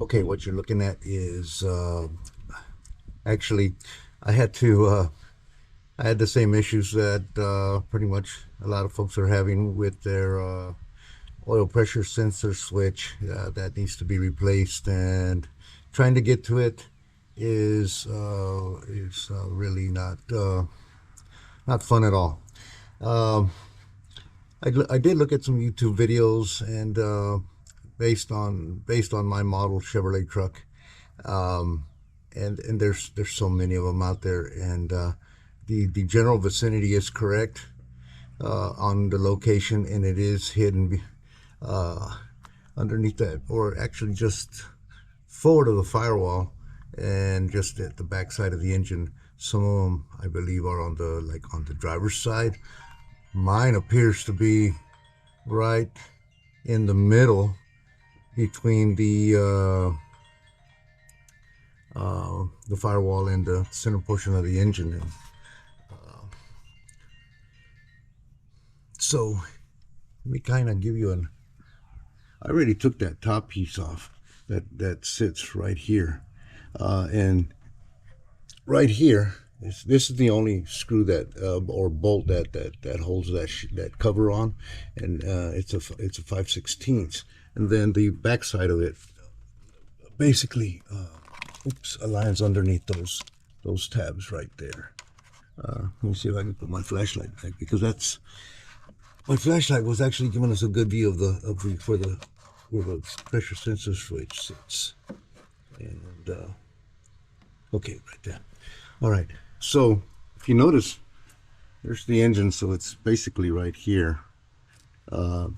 Okay, what you're looking at is actually I had to I had the same issues that pretty much a lot of folks are having with their oil pressure sensor switch that needs to be replaced, and trying to get to it is really not fun at all. Um, I did look at some YouTube videos, and based on my model Chevrolet truck, um, and there's so many of them out there, and the general vicinity is correct on the location, and it is hidden uh, underneath that, or actually just forward of the firewall, and just at the back side of the engine. Some of them, I believe, are on the driver's side. Mine appears to be right in the middle between the firewall and the center portion of the engine. And so let me kind of give you an. I already took that top piece off that sits right here, and right here. This is the only screw that or bolt that holds that cover on, and it's a 5/16, and then the back side of it basically aligns underneath those tabs right there. Let me see if I can put my flashlight back, because that's my flashlight was actually giving us a good view of the where the pressure sensor switch sits, and okay, right there. All right, so if you notice, there's the engine, so it's basically right here. Uh,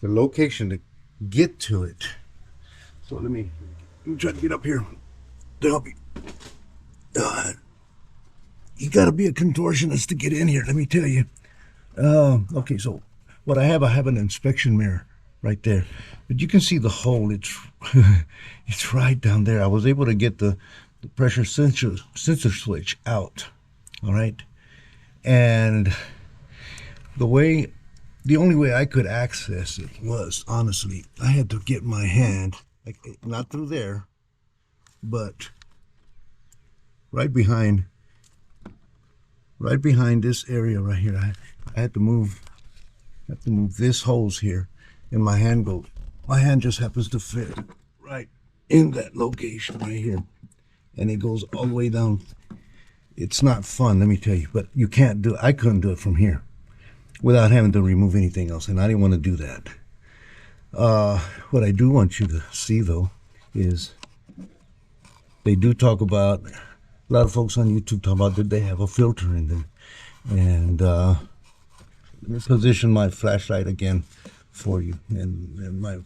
the location to get to it. So let me try to get up here to help you. You got to be a contortionist to get in here, let me tell you. Okay, so what I have an inspection mirror right there, but you can see the hole. It's it's right down there. I was able to get the pressure sensor switch out. All right, and the only way I could access it was, honestly, I had to get my hand, like, not through there, but right behind this area right here. I had to move this hose here, and my hand just happens to fit right in that location right here, and it goes all the way down. It's not fun, let me tell you, but I couldn't do it from here without having to remove anything else, and I didn't want to do that. What I do want you to see, though, is they do talk about, a lot of folks on YouTube talk about that they have a filter in them. And let me position my flashlight again for you, and my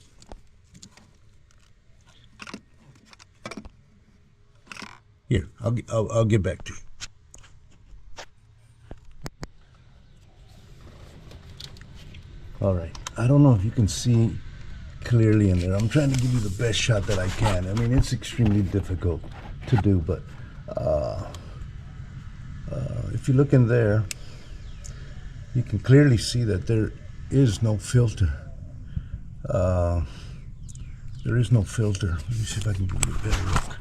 here, I'll get back to you. All right, I don't know if you can see clearly in there. I'm trying to give you the best shot that I can. I mean, it's extremely difficult to do, but if you look in there, you can clearly see that there is no filter. There is no filter. Let me see if I can give you a better look.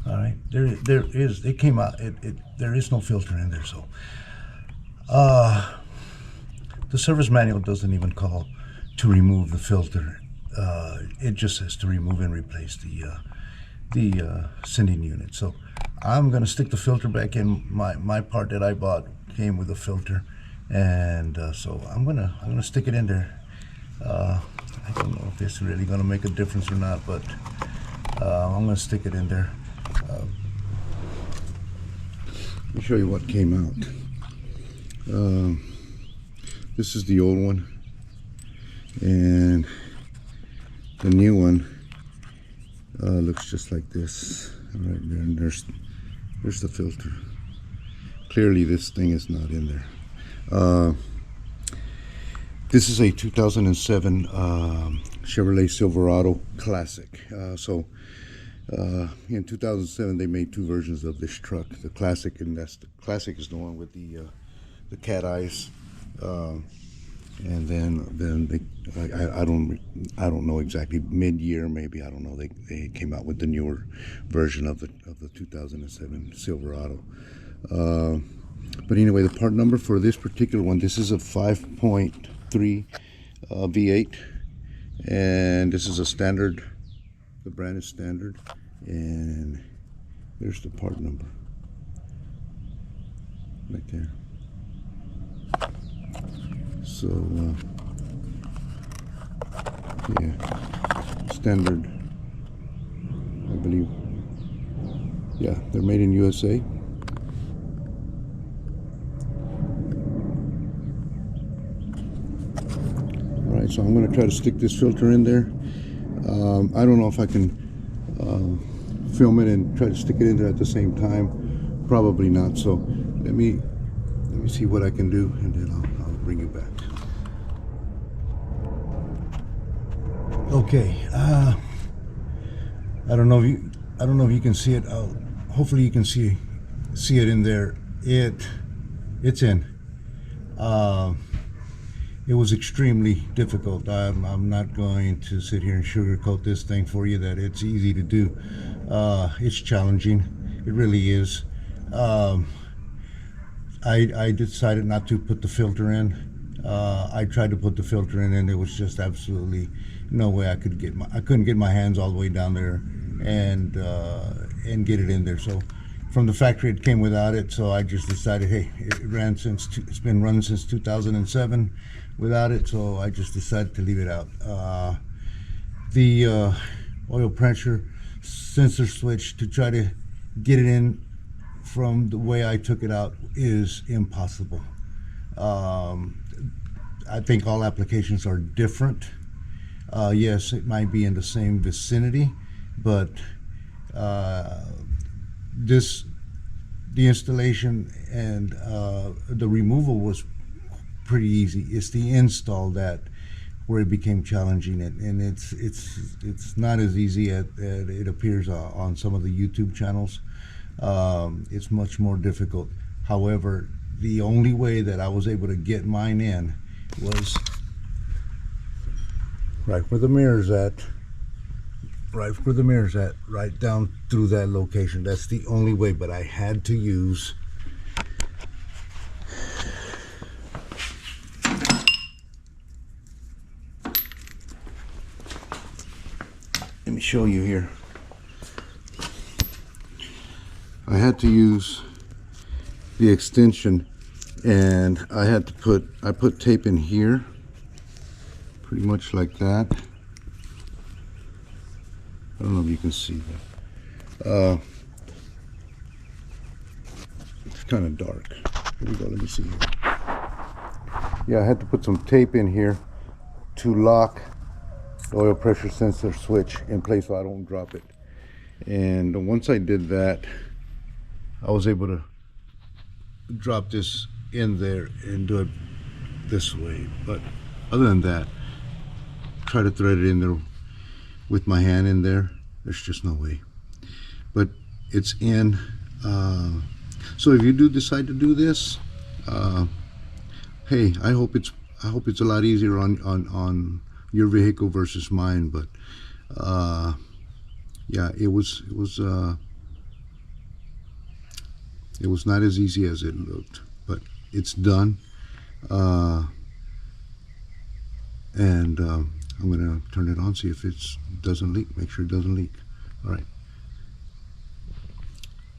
All right, there is. It came out. There is no filter in there. So, the service manual doesn't even call to remove the filter. It just says to remove and replace the sending unit. So I'm gonna stick the filter back in. My part that I bought came with a filter, and so I'm gonna stick it in there. I don't know if this is really gonna make a difference or not, but I'm gonna stick it in there. Let me show you what came out. This is the old one, and the new one looks just like this. All right, there, and there's the filter. Clearly this thing is not in there. This is a 2007 Chevrolet Silverado Classic. In 2007 they made two versions of this truck, the Classic, and the Classic is the one with the cat eyes. and then I don't know exactly, mid-year maybe, I don't know, they came out with the newer version of the 2007 Silverado. But anyway, the part number for this particular one, this is a 5.3 V8, and this is a standard. The brand is standard, and there's the part number right there. So yeah, standard, I believe. Yeah, they're made in USA. All right, so I'm going to try to stick this filter in there. I don't know if I can film it and try to stick it in there at the same time. Probably not. So let me see what I can do, and then I'll bring you back. Okay. I don't know if you can see it. Hopefully you can see it in there. It's in. It was extremely difficult. I'm not going to sit here and sugarcoat this thing for you that it's easy to do. It's challenging. It really is. I decided not to put the filter in. I tried to put the filter in, and there was just absolutely no way I couldn't get my hands all the way down there and get it in there. So from the factory it came without it, so I just decided, hey, it's been running since 2007 without it, so I just decided to leave it out. The oil pressure sensor switch, to try to get it in from the way I took it out, is impossible. I think all applications are different. Yes, it might be in the same vicinity, but the installation and the removal was pretty easy. It's the install where it became challenging, and it's not as easy as it appears on some of the YouTube channels. It's much more difficult. However, the only way that I was able to get mine in was right where the mirror's at, right down through that location. That's the only way, but I had to use let me show you here. I had to use the extension, and I put tape in here, pretty much like that. I don't know if you can see that. It's kind of dark. Here we go, let me see here. Yeah, I had to put some tape in here to lock the oil pressure sensor switch in place so I don't drop it. And once I did that, I was able to drop this in there and do it this way. But other than that, try to thread it in there with my hand in there, there's just no way. But it's in. So if you do decide to do this, hey, I hope it's a lot easier on your vehicle versus mine. But yeah, it was not as easy as it looked, but it's done. And I'm gonna turn it on, see if it doesn't leak, make sure it doesn't leak. All right,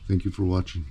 thank you for watching.